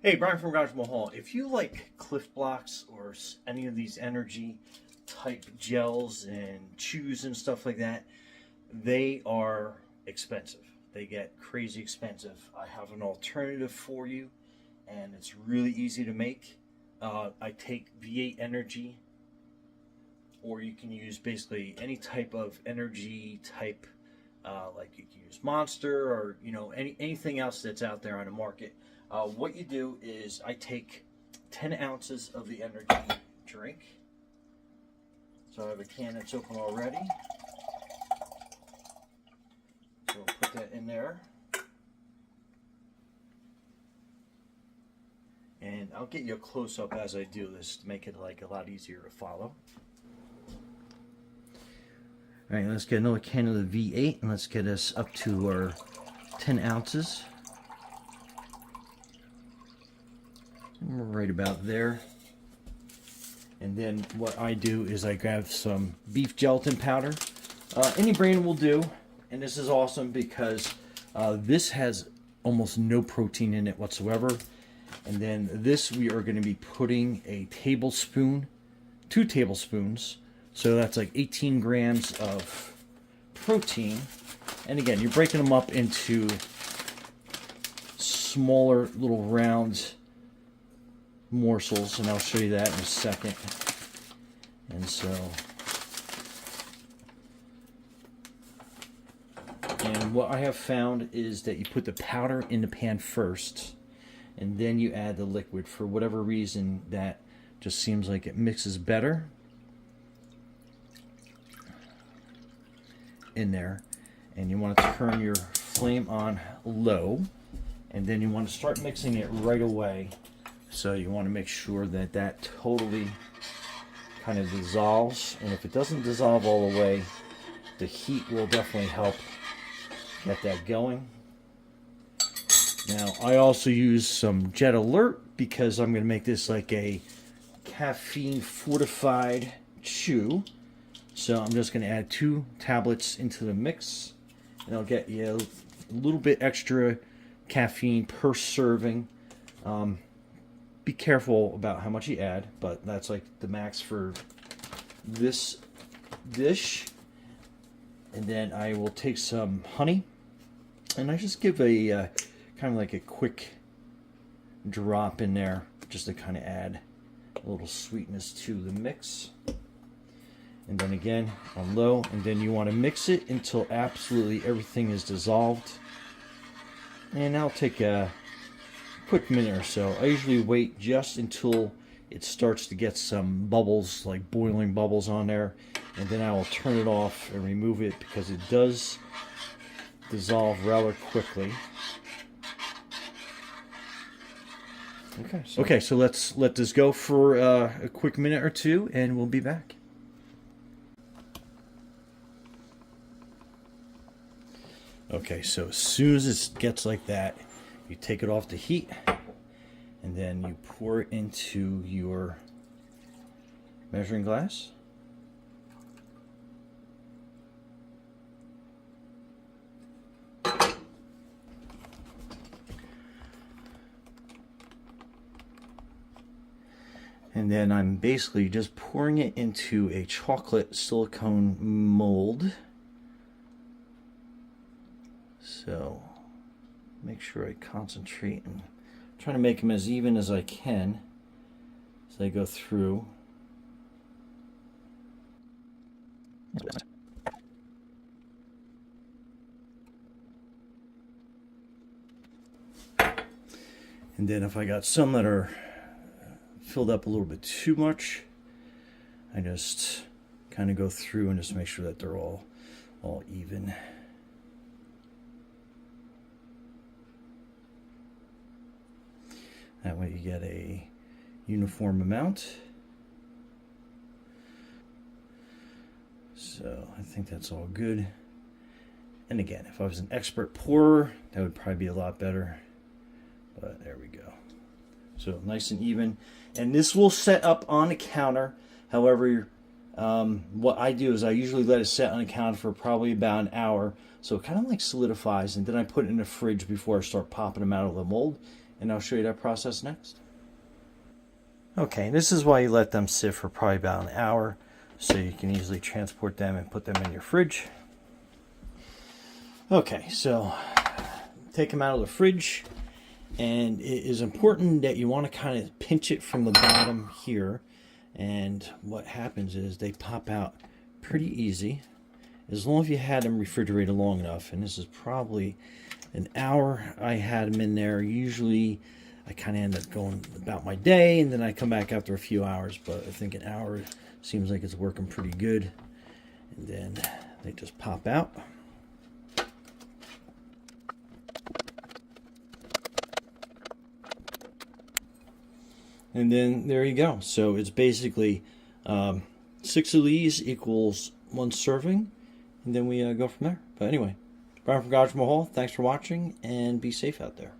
Hey, Brian from Garage Mahal. If you like Cliff Blocks or any of these energy type gels and chews and stuff like that, they are expensive. They get crazy expensive. I have an alternative for you, and it's really easy to make. I take V8 Energy, or you can use basically any type of energy type, like you can use Monster or anything else that's out there on the market. What you do is I take 10 ounces of the energy drink. So I have a can that's open already. So we'll put that in there. And I'll get you a close-up as I do this to make it a lot easier to follow. Alright, let's get another can of the V8 and let's get us up to our 10 ounces. Right about there. And then what I do is I grab some beef gelatin powder. Any brand will do. And this is awesome because this has almost no protein in it whatsoever. And then this we are going to be putting a tablespoon, 2 tablespoons. So that's like 18 grams of protein. And again, you're breaking them up into smaller little round morsels, and I'll show you that in a second. And so, and what I have found is that you put the powder in the pan first, and then you add the liquid. For whatever reason, that just seems like it mixes better in there. And you want to turn your flame on low, and then you want to start mixing it right away. So you want to make sure that that totally kind of dissolves. And if it doesn't dissolve all the way, the heat will definitely help get that going. Now, I also use some Jet Alert because I'm going to make this like a caffeine fortified chew. So I'm just going to add 2 tablets into the mix. And I'll get you a little bit extra caffeine per serving. Be careful about how much you add, but that's like the max for this dish. And then I will take some honey, and I just give a kind of like a quick drop in there just to kind of add a little sweetness to the mix. And then again on low, and then you want to mix it until absolutely everything is dissolved. And I'll take a quick minute or so. I usually wait just until it starts to get some bubbles, like boiling bubbles on there, and then I will turn it off and remove it because it does dissolve rather quickly. Okay, so let's let this go for a quick minute or two, and we'll be back. Okay, so as soon as it gets like that, you take it off the heat, and then you pour it into your measuring glass. And then I'm basically just pouring it into a chocolate silicone mold. So make sure I concentrate and try to make them as even as I can as I go through. And then if I got some that are filled up a little bit too much, I just kind of go through and just make sure that they're all even. That way you get a uniform amount. So I think that's all good. And again, if I was an expert pourer, that would probably be a lot better. But there we go. So nice and even. And this will set up on the counter. However, what I do is I usually let it set on the counter for probably about an hour. So it kind of like solidifies. And then I put it in the fridge before I start popping them out of the mold. and I'll show you that process next. Okay, this is why you let them sit for probably about an hour, so you can easily transport them and put them in your fridge. Okay, so take them out of the fridge, and it is important that you want to kind of pinch it from the bottom here, and what happens is they pop out pretty easy as long as you had them refrigerated long enough. And this is probably an hour I had them in there. Usually I kind of end up going about my day, and then I come back after a few hours, but I think an hour seems like it's working pretty good. And then they just pop out. And then there you go. So it's basically 6 of these equals 1 serving, and then we go from there. But anyway, Brian from Garage Mahal, thanks for watching, and be safe out there.